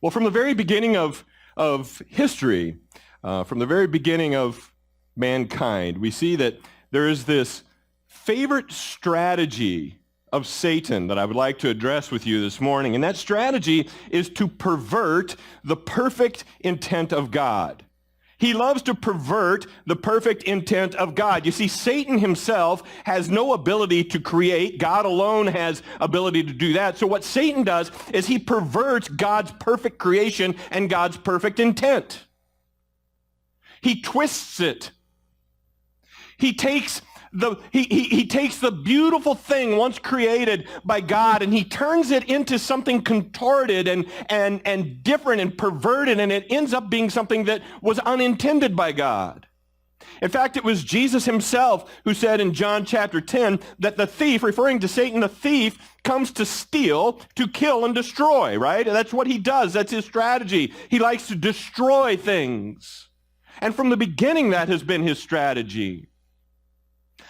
Well, from the very beginning of history, from the very beginning of mankind, we see that there is this favorite strategy of Satan that I would like to address with you this morning. And that strategy is to pervert the perfect intent of God. He loves to pervert the perfect intent of God. You see, Satan himself has no ability to create. God alone has ability to do that. So what Satan does is he perverts God's perfect creation and God's perfect intent. He twists it. He takes the beautiful thing once created by God, and he turns it into something contorted and different and perverted, and it ends up being something that was unintended by God. In fact, it was Jesus himself who said in John chapter 10 that the thief, referring to Satan, the thief comes to steal, to kill, and destroy, right? And that's what he does. That's his strategy. He likes to destroy things. And from the beginning, that has been his strategy.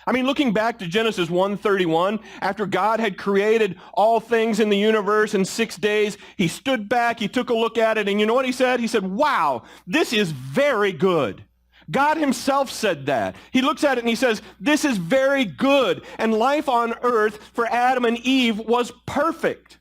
I mean, looking back to Genesis 1:31, after God had created all things in the universe in 6 days, he stood back, he took a look at it, and you know what he said? He said, wow, this is very good. God himself said that. He looks at it and he says, this is very good. And life on earth for Adam and Eve was perfect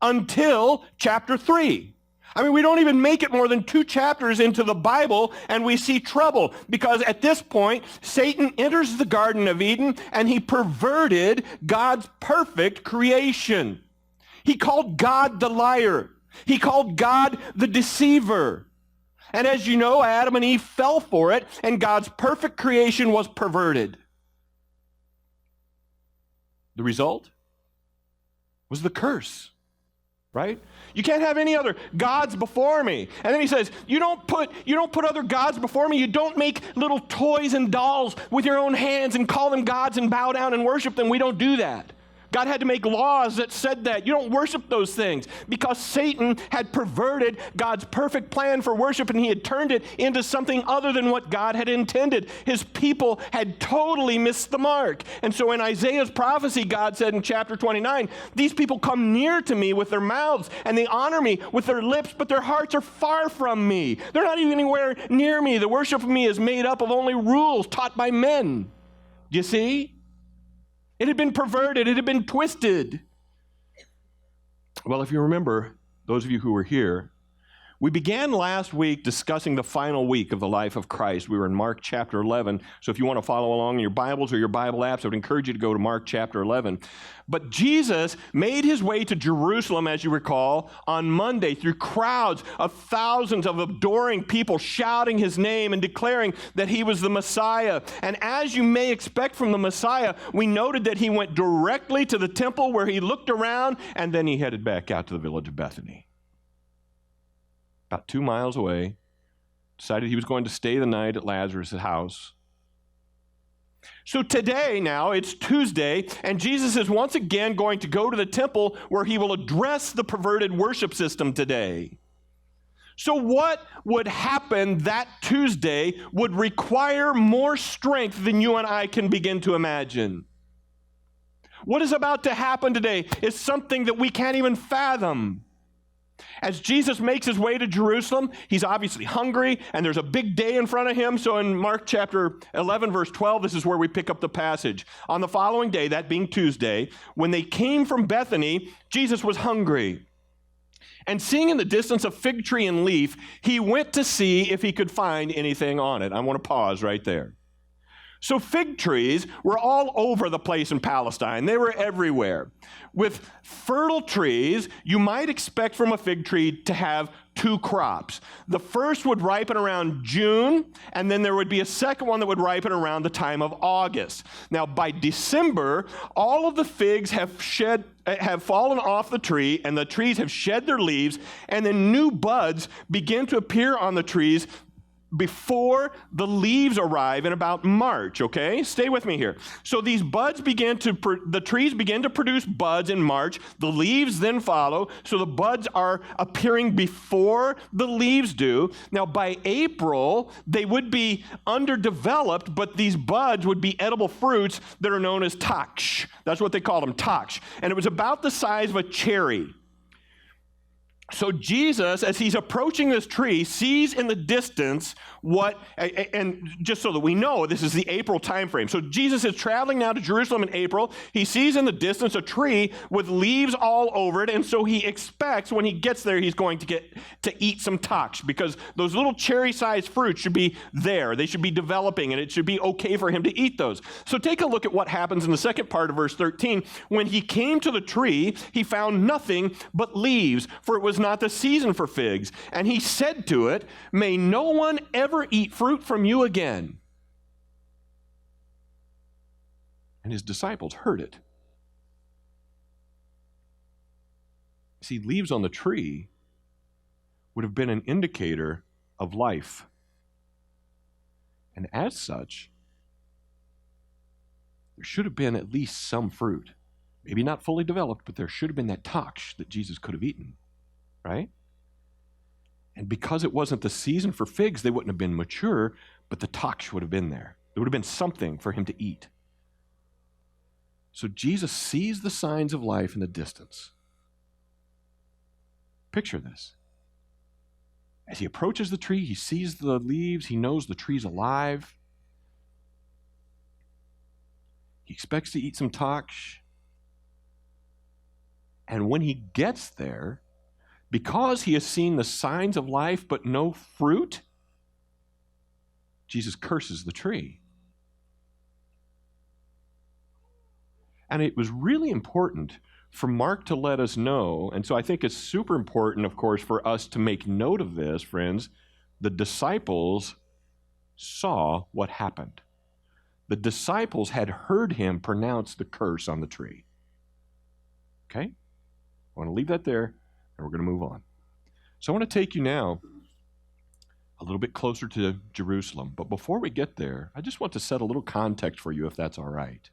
until chapter 3. I mean, we don't even make it more than 2 chapters into the Bible, and we see trouble, because at this point, Satan enters the Garden of Eden, and he perverted God's perfect creation. He called God the liar. He called God the deceiver. And as you know, Adam and Eve fell for it, and God's perfect creation was perverted. The result was the curse, right? You can't have any other gods before me. And then he says, you don't put other gods before me. You don't make little toys and dolls with your own hands and call them gods and bow down and worship them. We don't do that. God had to make laws that said that. You don't worship those things, because Satan had perverted God's perfect plan for worship, and he had turned it into something other than what God had intended. His people had totally missed the mark. And so in Isaiah's prophecy, God said in chapter 29, these people come near to me with their mouths, and they honor me with their lips, but their hearts are far from me. They're not even anywhere near me. The worship of me is made up of only rules taught by men. Do you see? It had been perverted. It had been twisted. Well, if you remember, those of you who were here, we began last week discussing the final week of the life of Christ. We were in Mark chapter 11. So if you want to follow along in your Bibles or your Bible apps, I would encourage you to go to Mark chapter 11. But Jesus made his way to Jerusalem, as you recall, on Monday through crowds of thousands of adoring people shouting his name and declaring that he was the Messiah. And as you may expect from the Messiah, we noted that he went directly to the temple where he looked around, and then he headed back out to the village of Bethany. About 2 miles away, decided he was going to stay the night at Lazarus' house. So today, now, it's Tuesday, and Jesus is once again going to go to the temple where he will address the perverted worship system today. So what would happen that Tuesday would require more strength than you and I can begin to imagine. What is about to happen today is something that we can't even fathom. As Jesus makes his way to Jerusalem, he's obviously hungry, and there's a big day in front of him. So in Mark chapter 11, verse 12, this is where we pick up the passage. On the following day, that being Tuesday, when they came from Bethany, Jesus was hungry. And seeing in the distance a fig tree and leaf, he went to see if he could find anything on it. I want to pause right there. So fig trees were all over the place in Palestine. They were everywhere. With fertile trees, you might expect from a fig tree to have 2 crops. The first would ripen around June, and then there would be a second one that would ripen around the time of August. Now, by December, all of the figs have fallen off the tree, and the trees have shed their leaves, and then new buds begin to appear on the trees before the leaves arrive in about March, okay? Stay with me here. So these buds the trees begin to produce buds in March. The leaves then follow. So the buds are appearing before the leaves do. Now by April, they would be underdeveloped, but these buds would be edible fruits that are known as taksh. That's what they called them, taksh. And it was about the size of a cherry. So Jesus, as he's approaching this tree, sees in the distance and just so that we know, this is the April time frame. So Jesus is traveling now to Jerusalem in April. He sees in the distance a tree with leaves all over it, and so he expects when he gets there, he's going to get to eat some taksh, because those little cherry-sized fruits should be there. They should be developing, and it should be okay for him to eat those. So take a look at what happens in the second part of verse 13. When he came to the tree, he found nothing but leaves, for it was not the season for figs. And he said to it, "May no one ever eat fruit from you again." And his disciples heard it. See, leaves on the tree would have been an indicator of life. And as such, there should have been at least some fruit. Maybe not fully developed, but there should have been that taksh that Jesus could have eaten. Right? And because it wasn't the season for figs, they wouldn't have been mature, but the taksh would have been there. There would have been something for him to eat. So Jesus sees the signs of life in the distance. Picture this. As he approaches the tree, he sees the leaves, he knows the tree's alive. He expects to eat some taksh. And when he gets there, because he has seen the signs of life but no fruit, Jesus curses the tree. And it was really important for Mark to let us know, and so I think it's super important, of course, for us to make note of this, friends. The disciples saw what happened. The disciples had heard him pronounce the curse on the tree. Okay? I want to leave that there, and we're going to move on. So I want to take you now a little bit closer to Jerusalem. But before we get there, I just want to set a little context for you, if that's all right.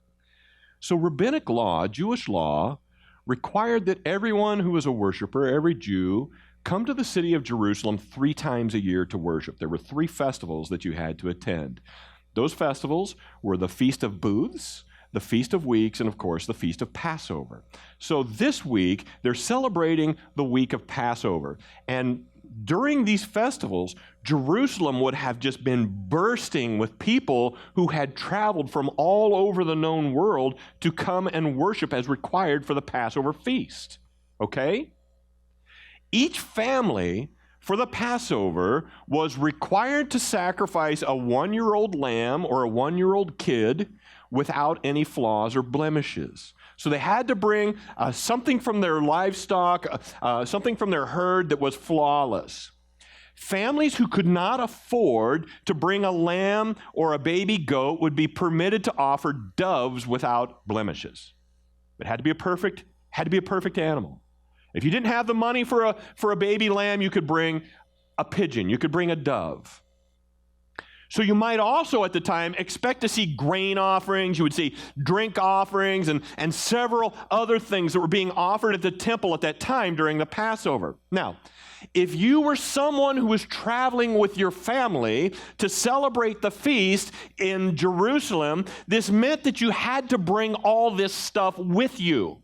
So rabbinic law, Jewish law, required that everyone who was a worshiper, every Jew, come to the city of Jerusalem 3 times a year to worship. There were 3 festivals that you had to attend. Those festivals were the Feast of Booths, the Feast of Weeks, and of course, the Feast of Passover. So this week, they're celebrating the week of Passover. And during these festivals, Jerusalem would have just been bursting with people who had traveled from all over the known world to come and worship as required for the Passover feast. Okay? Each family for the Passover was required to sacrifice a 1-year-old lamb or a 1-year-old kid without any flaws or blemishes. So they had to bring something from their livestock, something from their herd that was flawless. Families who could not afford to bring a lamb or a baby goat would be permitted to offer doves without blemishes. It had to be a perfect animal. If you didn't have the money for a baby lamb, you could bring a pigeon, you could bring a dove. So you might also at the time expect to see grain offerings, you would see drink offerings, and several other things that were being offered at the temple at that time during the Passover. Now, if you were someone who was traveling with your family to celebrate the feast in Jerusalem, this meant that you had to bring all this stuff with you.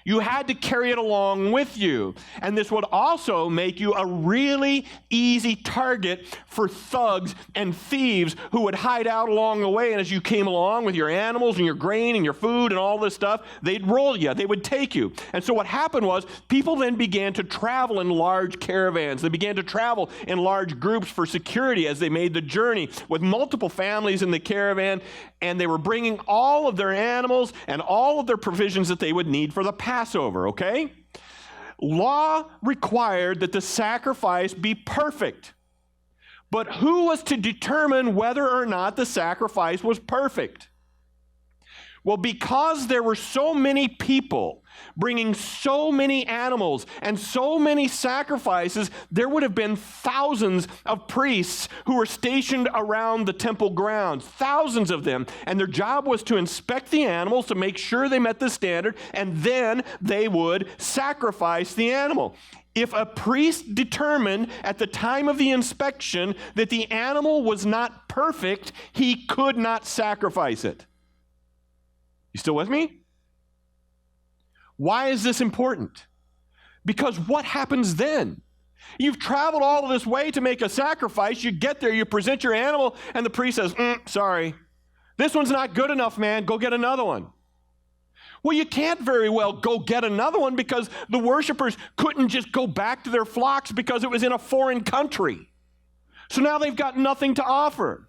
You had to carry it along with you. And this would also make you a really easy target for thugs and thieves who would hide out along the way. And as you came along with your animals and your grain and your food and all this stuff, they'd roll you. They would take you. And so what happened was people then began to travel in large caravans. They began to travel in large groups for security as they made the journey with multiple families in the caravan. And they were bringing all of their animals and all of their provisions that they would need for the Passover, okay? Law required that the sacrifice be perfect. But who was to determine whether or not the sacrifice was perfect? Well, because there were so many people bringing so many animals and so many sacrifices, there would have been thousands of priests who were stationed around the temple grounds, thousands of them, and their job was to inspect the animals to make sure they met the standard, and then they would sacrifice the animal. If a priest determined at the time of the inspection that the animal was not perfect, he could not sacrifice it. You still with me? Why is this important? Because what happens then? You've traveled all of this way to make a sacrifice. You get there, you present your animal, and the priest says, sorry, this one's not good enough, man. Go get another one. Well, you can't very well go get another one because the worshipers couldn't just go back to their flocks because it was in a foreign country. So now they've got nothing to offer.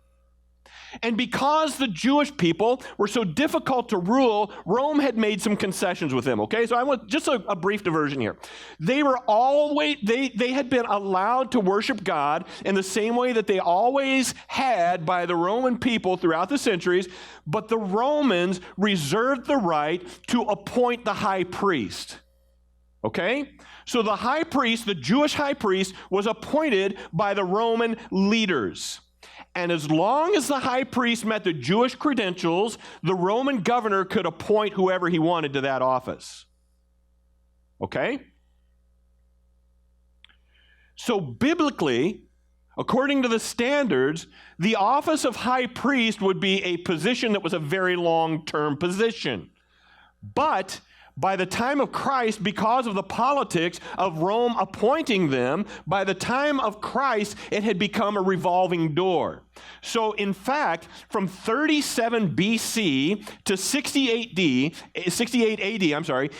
And because the Jewish people were so difficult to rule, Rome had made some concessions with them, okay? So I want just a brief diversion here. They had been allowed to worship God in the same way that they always had by the Roman people throughout the centuries, but the Romans reserved the right to appoint the high priest, okay? So the high priest, the Jewish high priest, was appointed by the Roman leaders. And as long as the high priest met the Jewish credentials, the Roman governor could appoint whoever he wanted to that office. Okay? So biblically, according to the standards, the office of high priest would be a position that was a very long-term position. But by the time of Christ, because of the politics of Rome appointing them, by the time of Christ, it had become a revolving door. So in fact, from 37 BC to 68 AD,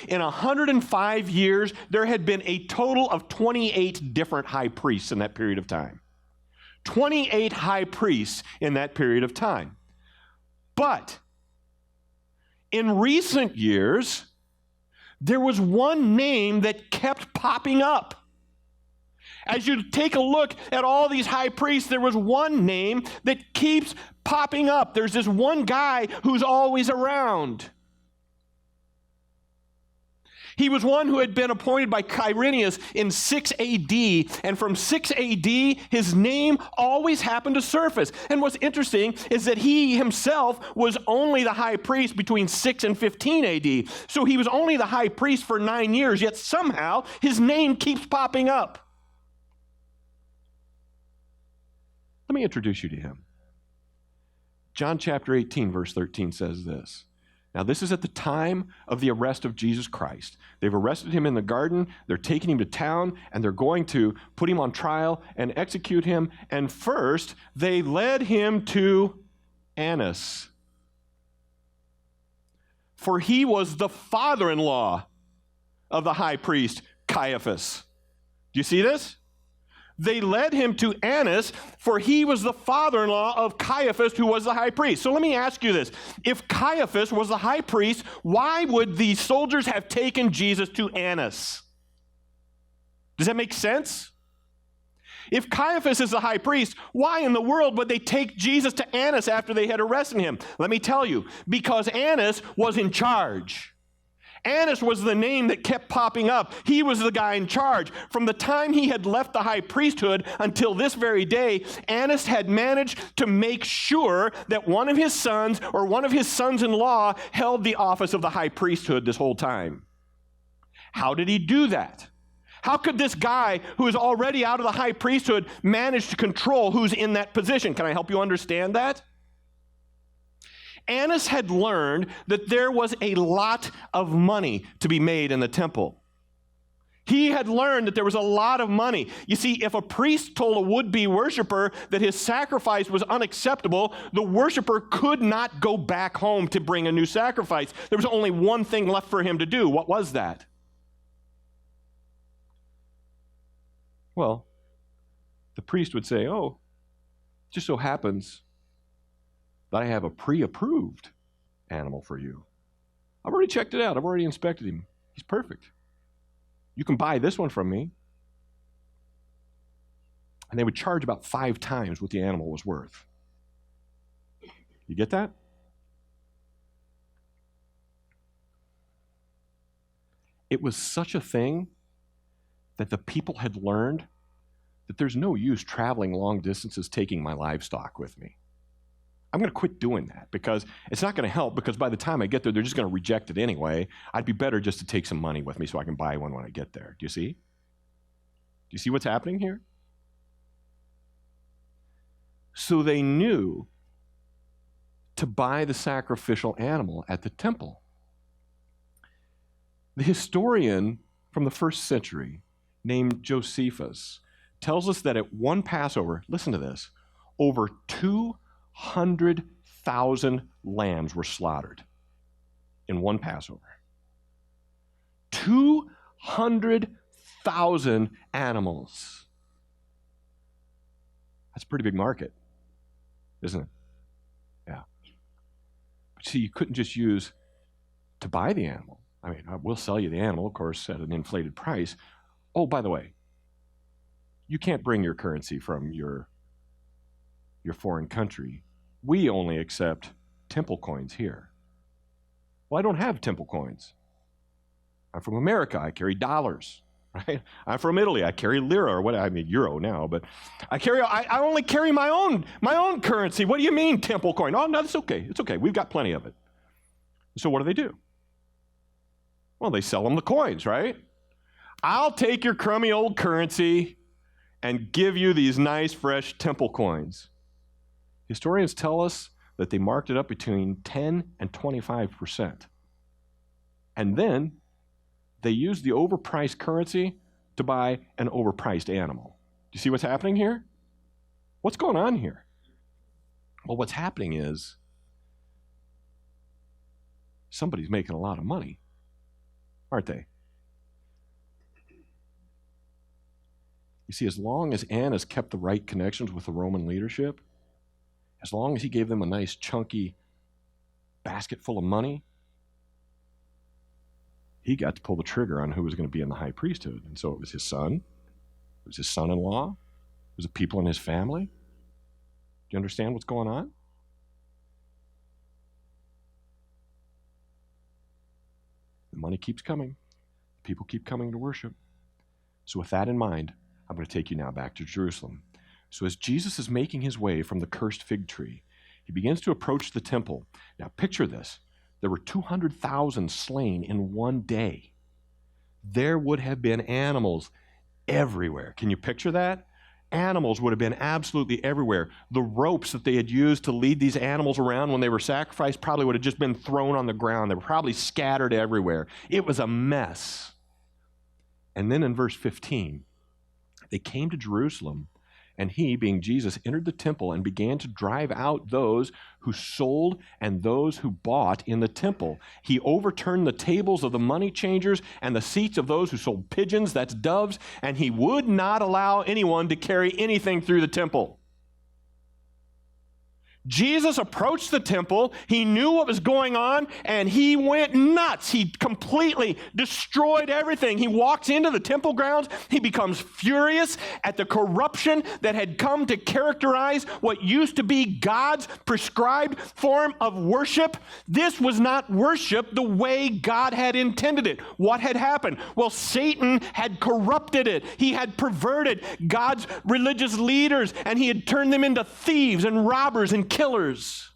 in 105 years, there had been a total of 28 different high priests in that period of time. 28 high priests in that period of time. But in recent years, there was one name that kept popping up. As you take a look at all these high priests, there was one name that keeps popping up. There's this one guy who's always around. He was one who had been appointed by Quirinius in 6 AD, and from 6 AD, his name always happened to surface. And what's interesting is that he himself was only the high priest between 6 and 15 AD. So he was only the high priest for 9 years, yet somehow his name keeps popping up. Let me introduce you to him. John chapter 18, verse 13 says this. Now, this is at the time of the arrest of Jesus Christ. They've arrested him in the garden, they're taking him to town, and they're going to put him on trial and execute him. And first, they led him to Annas, for he was the father-in-law of the high priest Caiaphas. Do you see this? They led him to Annas, for he was the father-in-law of Caiaphas, who was the high priest. So let me ask you this. If Caiaphas was the high priest, why would the soldiers have taken Jesus to Annas? Does that make sense? If Caiaphas is the high priest, why in the world would they take Jesus to Annas after they had arrested him? Let me tell you, because Annas was in charge. Annas was the name that kept popping up. He was the guy in charge. From the time he had left the high priesthood until this very day, Annas had managed to make sure that one of his sons or one of his sons-in-law held the office of the high priesthood this whole time. How did he do that? How could this guy who is already out of the high priesthood manage to control who's in that position? Can I help you understand that? Annas had learned that there was a lot of money to be made in the temple. He had learned that there was a lot of money. You see, if a priest told a would-be worshiper that his sacrifice was unacceptable, the worshiper could not go back home to bring a new sacrifice. There was only one thing left for him to do. What was that? Well, the priest would say, oh, just so happens that I have a pre-approved animal for you. I've already checked it out. I've already inspected him. He's perfect. You can buy this one from me. And they would charge about 5 times what the animal was worth. You get that? It was such a thing that the people had learned that there's no use traveling long distances taking my livestock with me. I'm going to quit doing that because it's not going to help, because by the time I get there, they're just going to reject it anyway. I'd be better just to take some money with me so I can buy one when I get there. Do you see? Do you see what's happening here? So they knew to buy the sacrificial animal at the temple. The historian from the first century named Josephus tells us that at one Passover, listen to this, over 200,000 lambs were slaughtered in one Passover. 200,000 animals. That's a pretty big market, isn't it? Yeah. But see, you couldn't just use to buy the animal. I mean, we'll sell you the animal, of course, at an inflated price. Oh, by the way, you can't bring your currency from your foreign country. We only accept temple coins here. Well, I don't have temple coins. I'm from America. I carry dollars, right? I'm from Italy. I carry lira, or what? I mean euro now, but I only carry my own currency. What do you mean temple coin? Oh, no, it's okay. It's okay. We've got plenty of it. So what do? Well, they sell them the coins, right? I'll take your crummy old currency and give you these nice, fresh temple coins. Historians tell us that they marked it up between 10 and 25%. And then they used the overpriced currency to buy an overpriced animal. Do you see what's happening here? What's going on here? Well, what's happening is somebody's making a lot of money, aren't they? You see, as long as Annas kept the right connections with the Roman leadership, as long as he gave them a nice chunky basket full of money, he got to pull the trigger on who was going to be in the high priesthood. And so it was his son, it was his son-in-law, it was the people in his family. Do you understand what's going on? The money keeps coming. People keep coming to worship. So with that in mind, I'm going to take you now back to Jerusalem. So as Jesus is making his way from the cursed fig tree, he begins to approach the temple. Now picture this. There were 200,000 slain in one day. There would have been animals everywhere. Can you picture that? Animals would have been absolutely everywhere. The ropes that they had used to lead these animals around when they were sacrificed probably would have just been thrown on the ground. They were probably scattered everywhere. It was a mess. And then in verse 15, they came to Jerusalem, and he, being Jesus, entered the temple and began to drive out those who sold and those who bought in the temple. He overturned the tables of the money changers and the seats of those who sold pigeons, that's doves, and he would not allow anyone to carry anything through the temple. Jesus approached the temple. He knew what was going on, and he went nuts. He completely destroyed everything. He walks into the temple grounds. He becomes furious at the corruption that had come to characterize what used to be God's prescribed form of worship. This was not worship the way God had intended it. What had happened? Well, Satan had corrupted it. He had perverted God's religious leaders, and he had turned them into thieves and robbers and killers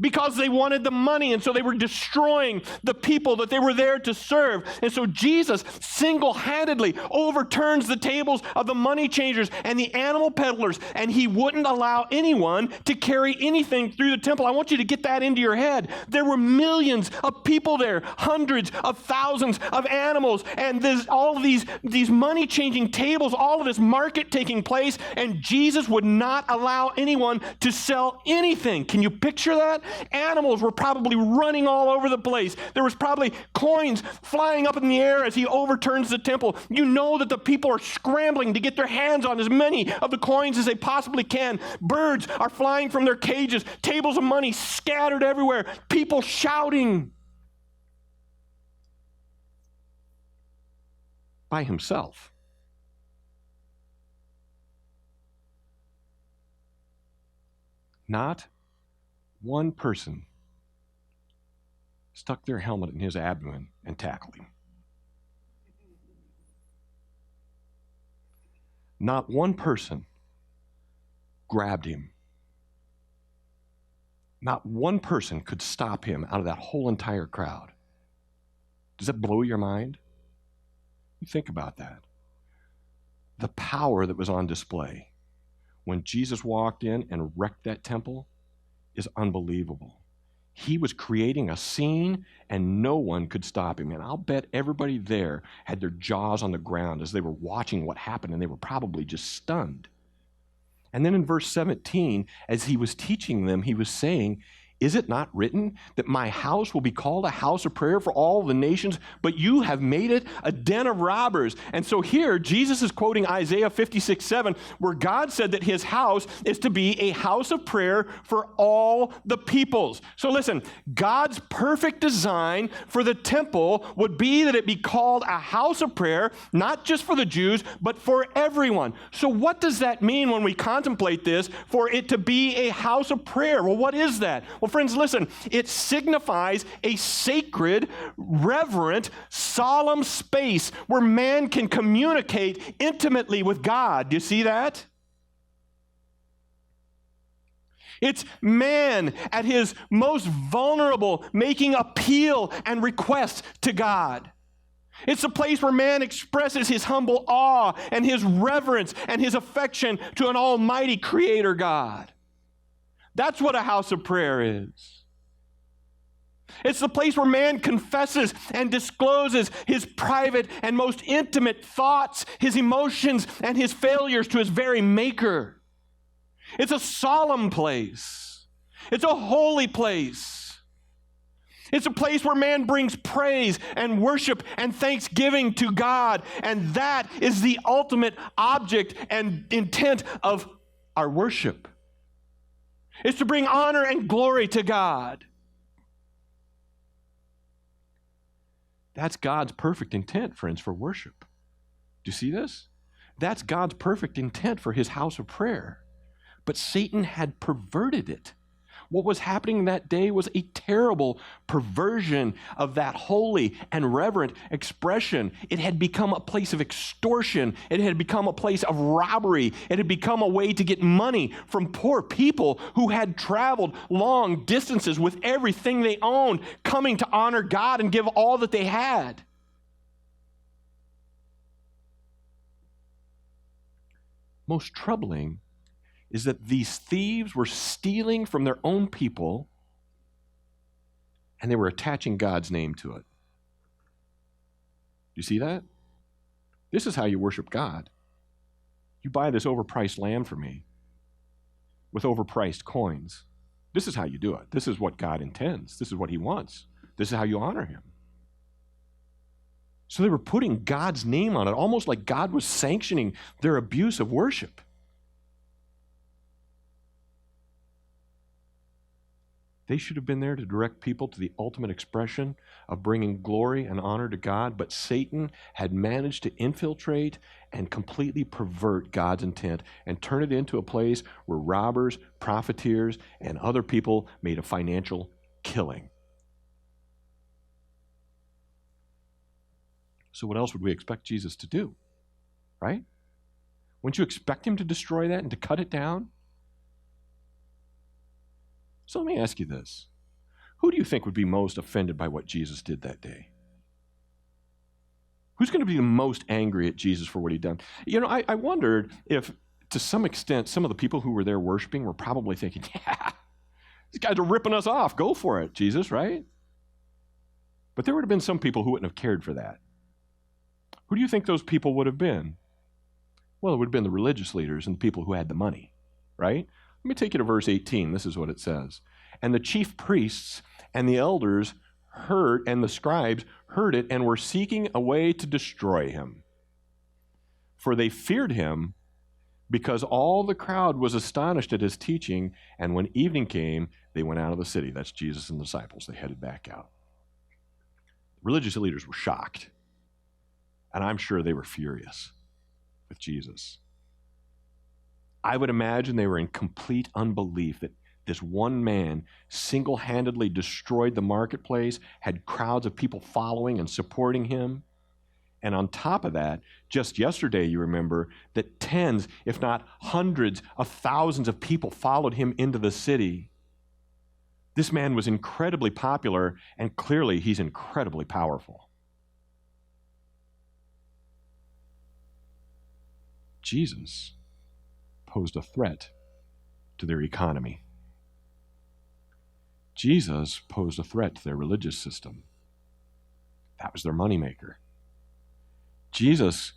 because they wanted the money, and so they were destroying the people that they were there to serve. And so Jesus single-handedly overturns the tables of the money changers and the animal peddlers, and he wouldn't allow anyone to carry anything through the temple. I want you to get that into your head. There were millions of people there, hundreds of thousands of animals, and there's all of these money-changing tables, all of this market taking place, and Jesus would not allow anyone to sell anything. Can you picture that? Animals were probably running all over the place. There was probably coins flying up in the air as he overturns the temple. You know that the people are scrambling to get their hands on as many of the coins as they possibly can. Birds are flying from their cages. Tables of money scattered everywhere. People shouting. By himself. Not one person stuck their helmet in his abdomen and tackled him. Not one person grabbed him. Not one person could stop him out of that whole entire crowd. Does that blow your mind? You think about that. The power that was on display when Jesus walked in and wrecked that temple is unbelievable. He was creating a scene, and no one could stop him. And I'll bet everybody there had their jaws on the ground as they were watching what happened, and they were probably just stunned. And then in verse 17, as he was teaching them, he was saying, "Is it not written that my house will be called a house of prayer for all the nations, but you have made it a den of robbers?" And so here, Jesus is quoting Isaiah 56:7, where God said that his house is to be a house of prayer for all the peoples. So listen, God's perfect design for the temple would be that it be called a house of prayer, not just for the Jews, but for everyone. So what does that mean when we contemplate this, for it to be a house of prayer? Well, what is that? Well, friends, listen, it signifies a sacred, reverent, solemn space where man can communicate intimately with God. Do you see that? It's man at his most vulnerable making appeal and request to God. It's a place where man expresses his humble awe and his reverence and his affection to an almighty creator God. That's what a house of prayer is. It's the place where man confesses and discloses his private and most intimate thoughts, his emotions, and his failures to his very maker. It's a solemn place. It's a holy place. It's a place where man brings praise and worship and thanksgiving to God, and that is the ultimate object and intent of our worship. It's to bring honor and glory to God. That's God's perfect intent, friends, for worship. Do you see this? That's God's perfect intent for his house of prayer. But Satan had perverted it. What was happening that day was a terrible perversion of that holy and reverent expression. It had become a place of extortion. It had become a place of robbery. It had become a way to get money from poor people who had traveled long distances with everything they owned, coming to honor God and give all that they had. Most troubling is that these thieves were stealing from their own people, and they were attaching God's name to it. Do you see that? This is how you worship God. You buy this overpriced lamb for me with overpriced coins. This is how you do it. This is what God intends. This is what he wants. This is how you honor him. So they were putting God's name on it, almost like God was sanctioning their abuse of worship. They should have been there to direct people to the ultimate expression of bringing glory and honor to God, but Satan had managed to infiltrate and completely pervert God's intent and turn it into a place where robbers, profiteers, and other people made a financial killing. So what else would we expect Jesus to do, right? Wouldn't you expect him to destroy that and to cut it down? So let me ask you this. Who do you think would be most offended by what Jesus did that day? Who's going to be the most angry at Jesus for what he'd done? You know, I wondered if, to some extent, some of the people who were there worshiping were probably thinking, yeah, these guys are ripping us off. Go for it, Jesus, right? But there would have been some people who wouldn't have cared for that. Who do you think those people would have been? Well, it would have been the religious leaders and the people who had the money, right? Let me take you to verse 18. This is what it says. And the chief priests and the elders heard, and the scribes heard it, and were seeking a way to destroy him. For they feared him, because all the crowd was astonished at his teaching, and when evening came, they went out of the city. That's Jesus and the disciples. They headed back out. Religious leaders were shocked, and I'm sure they were furious with Jesus. I would imagine they were in complete unbelief that this one man single-handedly destroyed the marketplace, had crowds of people following and supporting him. And on top of that, just yesterday, you remember, that tens, if not hundreds of thousands of people followed him into the city. This man was incredibly popular, and clearly he's incredibly powerful. Jesus posed a threat to their economy. Jesus posed a threat to their religious system. That was their moneymaker. Jesus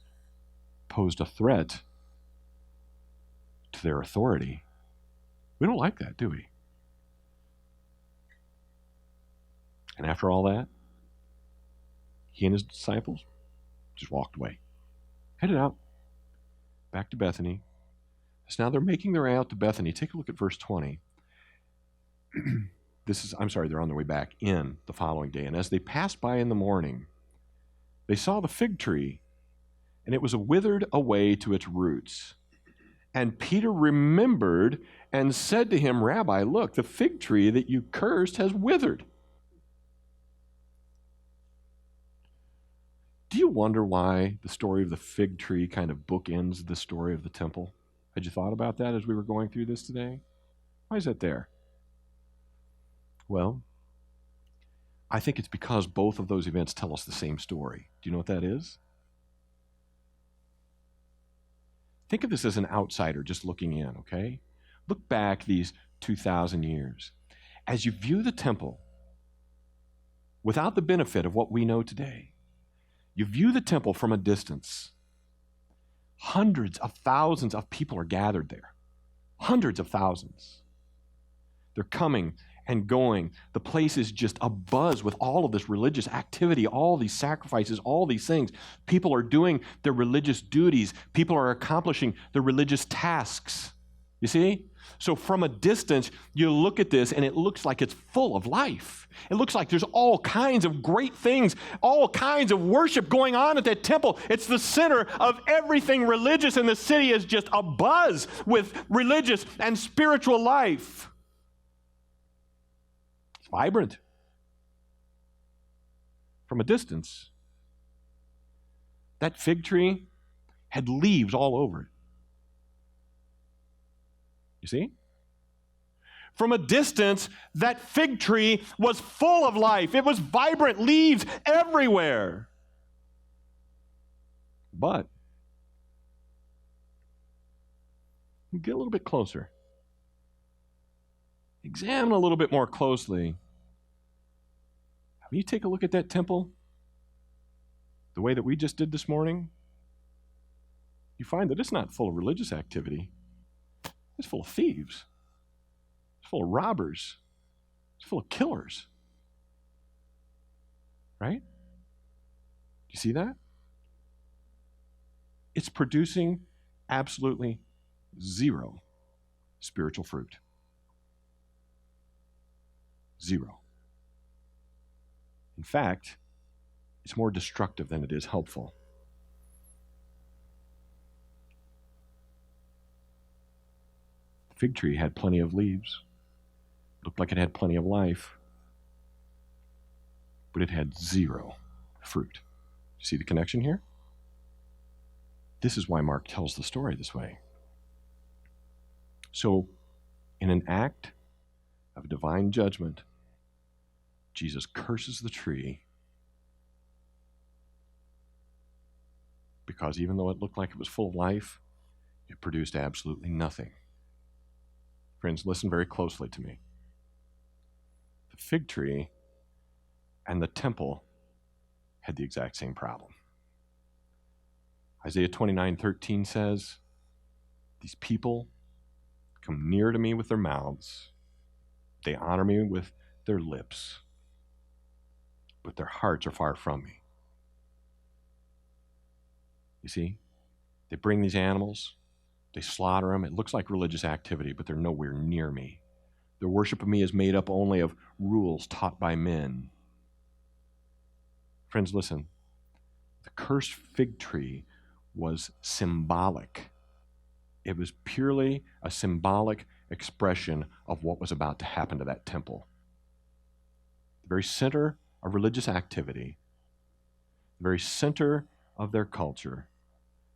posed a threat to their authority. We don't like that, do we? And after all that, he and his disciples just walked away, headed out, back to Bethany. So now they're making their way out to Bethany. Take a look at verse 20. They're on their way back in the following day. And as they passed by in the morning, they saw the fig tree, and it was withered away to its roots. And Peter remembered and said to him, Rabbi, look, the fig tree that you cursed has withered. Do you wonder why the story of the fig tree kind of bookends the story of the temple? Had you thought about that as we were going through this today? Why is that there? Well, I think it's because both of those events tell us the same story. Do you know what that is? Think of this as an outsider just looking in, okay? Look back these 2,000 years. As you view the temple, without the benefit of what we know today, you view the temple from a distance. Hundreds of thousands of people are gathered there. Hundreds of thousands. They're coming and going. The place is just abuzz with all of this religious activity, all these sacrifices, all these things. People are doing their religious duties. People are accomplishing their religious tasks. You see? So from a distance, you look at this and it looks like it's full of life. It looks like there's all kinds of great things, all kinds of worship going on at that temple. It's the center of everything religious, and the city is just abuzz with religious and spiritual life. It's vibrant. From a distance, that fig tree had leaves all over it. You see? From a distance, that fig tree was full of life. It was vibrant, leaves everywhere. But you get a little bit closer. Examine a little bit more closely. When you take a look at that temple, the way that we just did this morning, you find that it's not full of religious activity. It's full of thieves. It's full of robbers. It's full of killers. Right? Do you see that? It's producing absolutely zero spiritual fruit. Zero. In fact, it's more destructive than it is helpful. The fig tree had plenty of leaves. Looked like it had plenty of life. But it had zero fruit. You see the connection here? This is why Mark tells the story this way. So, in an act of divine judgment, Jesus curses the tree because even though it looked like it was full of life, it produced absolutely nothing. Friends, listen very closely to me. The fig tree and the temple had the exact same problem. Isaiah 29:13 says, "These people come near to me with their mouths. They honor me with their lips, but their hearts are far from me." You see, they bring these animals, they slaughter them. It looks like religious activity, but they're nowhere near me. Their worship of me is made up only of rules taught by men. Friends, listen. The cursed fig tree was symbolic. It was purely a symbolic expression of what was about to happen to that temple. The very center of religious activity, the very center of their culture,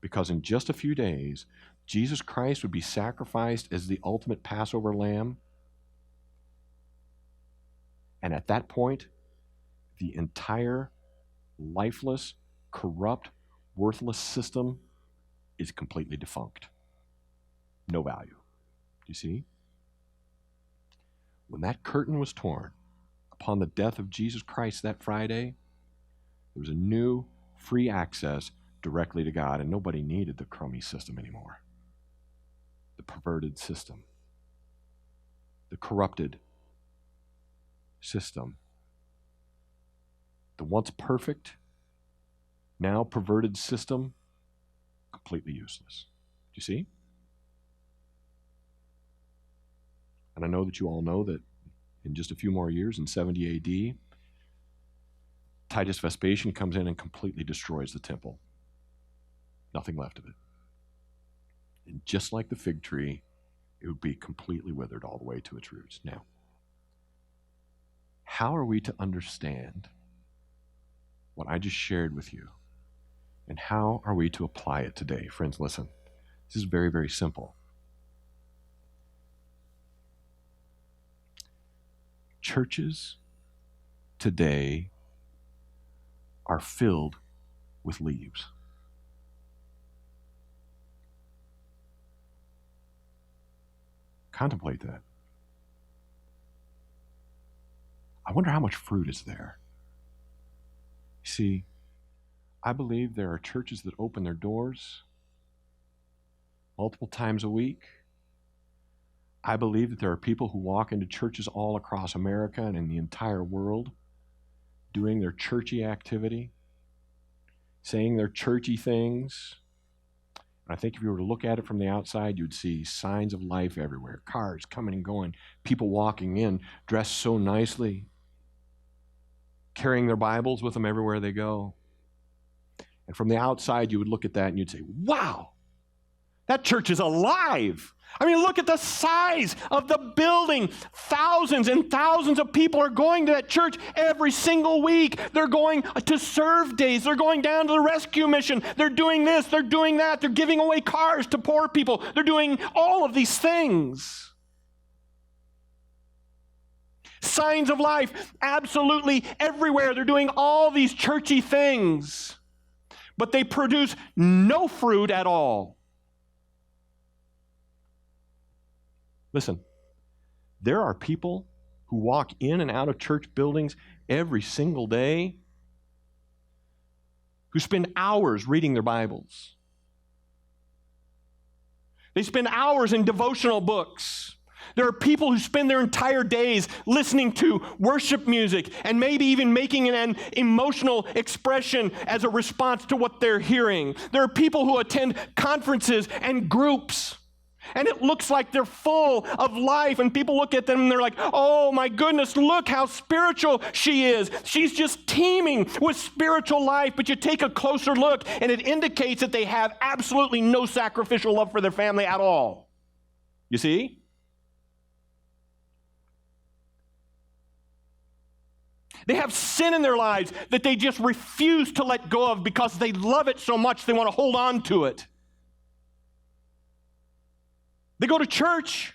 because in just a few days, Jesus Christ would be sacrificed as the ultimate Passover lamb. And at that point, the entire lifeless, corrupt, worthless system is completely defunct. No value. Do you see? When that curtain was torn upon the death of Jesus Christ that Friday, there was a new free access directly to God, and nobody needed the crummy system anymore. The perverted system, the corrupted system, the once perfect, now perverted system, completely useless. Do you see? And I know that you all know that in just a few more years, in 70 AD, Titus Vespasian comes in and completely destroys the temple. Nothing left of it. And just like the fig tree, it would be completely withered all the way to its roots. Now, how are we to understand what I just shared with you? And how are we to apply it today? Friends, listen. This is very, very simple. Churches today are filled with leaves. Contemplate that. I wonder how much fruit is there. See, I believe there are churches that open their doors multiple times a week. I believe that there are people who walk into churches all across America and in the entire world doing their churchy activity, saying their churchy things. And I think if you were to look at it from the outside, you'd see signs of life everywhere, cars coming and going, people walking in, dressed so nicely, carrying their Bibles with them everywhere they go. And from the outside, you would look at that and you'd say, wow, that church is alive. I mean, look at the size of the building. Thousands and thousands of people are going to that church every single week. They're going to serve days. They're going down to the rescue mission. They're doing this. They're doing that. They're giving away cars to poor people. They're doing all of these things. Signs of life absolutely everywhere. They're doing all these churchy things, but they produce no fruit at all. Listen, there are people who walk in and out of church buildings every single day who spend hours reading their Bibles. They spend hours in devotional books. There are people who spend their entire days listening to worship music and maybe even making an emotional expression as a response to what they're hearing. There are people who attend conferences and groups, and it looks like they're full of life, and people look at them and they're like, oh my goodness, look how spiritual she is. She's just teeming with spiritual life. But you take a closer look and it indicates that they have absolutely no sacrificial love for their family at all. You see? They have sin in their lives that they just refuse to let go of because they love it so much they want to hold on to it. They go to church,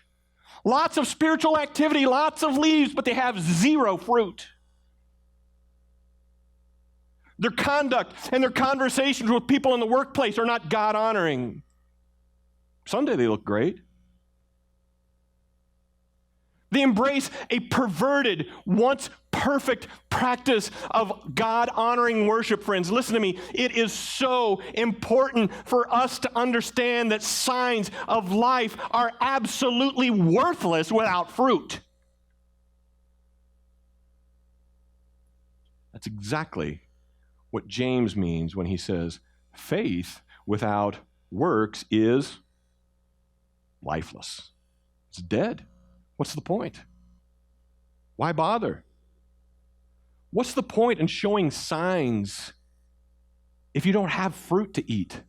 lots of spiritual activity, lots of leaves, but they have zero fruit. Their conduct and their conversations with people in the workplace are not God-honoring. Someday they look great. They embrace a perverted, once perfect practice of God-honoring worship, friends. Listen to me. It is so important for us to understand that signs of life are absolutely worthless without fruit. That's exactly what James means when he says, faith without works is lifeless. It's dead. What's the point? Why bother? What's the point in showing signs if you don't have fruit to eat?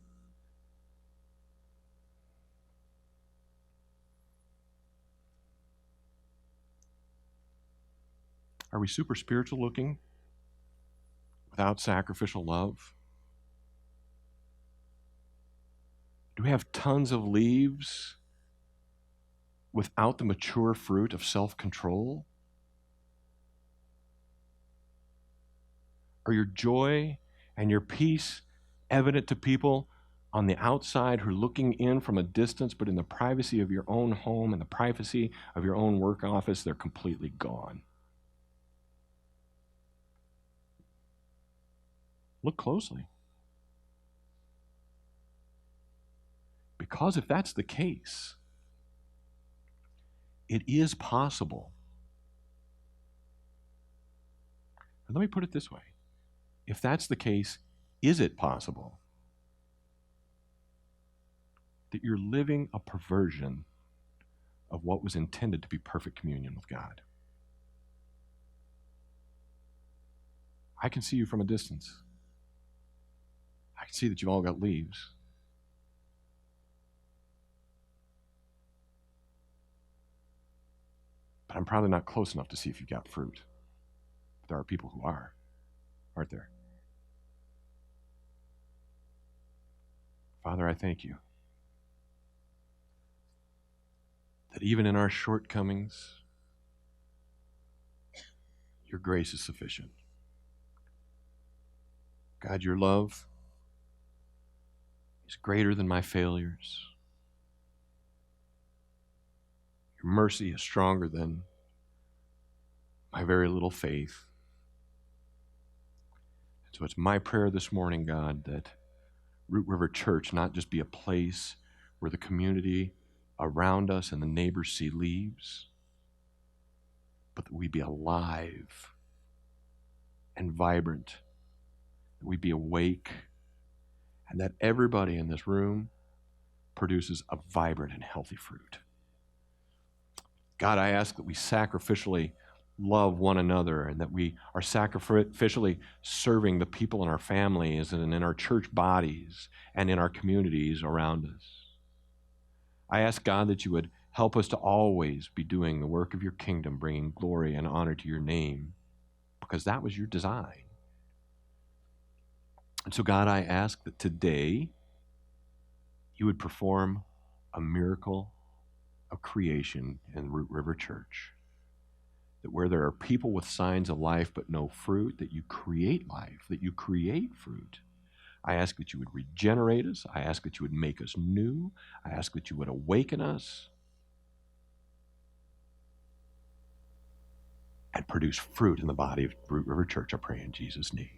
Are we super spiritual looking without sacrificial love? Do we have tons of leaves without the mature fruit of self-control? Are your joy and your peace evident to people on the outside who are looking in from a distance, but in the privacy of your own home and the privacy of your own work office, they're completely gone. Look closely. Because if that's the case, it is possible. And let me put it this way. If that's the case, is it possible that you're living a perversion of what was intended to be perfect communion with God? I can see you from a distance. I can see that you've all got leaves. But I'm probably not close enough to see if you've got fruit. But there are people who are, aren't there? Father, I thank you that even in our shortcomings, your grace is sufficient. God, your love is greater than my failures. Your mercy is stronger than my very little faith. And so it's my prayer this morning, God, that Root River Church not just be a place where the community around us and the neighbors see leaves, but that we be alive and vibrant, that we be awake, and that everybody in this room produces a vibrant and healthy fruit. God, I ask that we sacrificially love one another and that we are sacrificially serving the people in our families and in our church bodies and in our communities around us. I ask, God, that you would help us to always be doing the work of your kingdom, bringing glory and honor to your name, because that was your design. And so, God, I ask that today you would perform a miracle of creation in Root River Church. That where there are people with signs of life but no fruit, that you create life, that you create fruit. I ask that you would regenerate us. I ask that you would make us new. I ask that you would awaken us and produce fruit in the body of Root River Church. I pray in Jesus' name.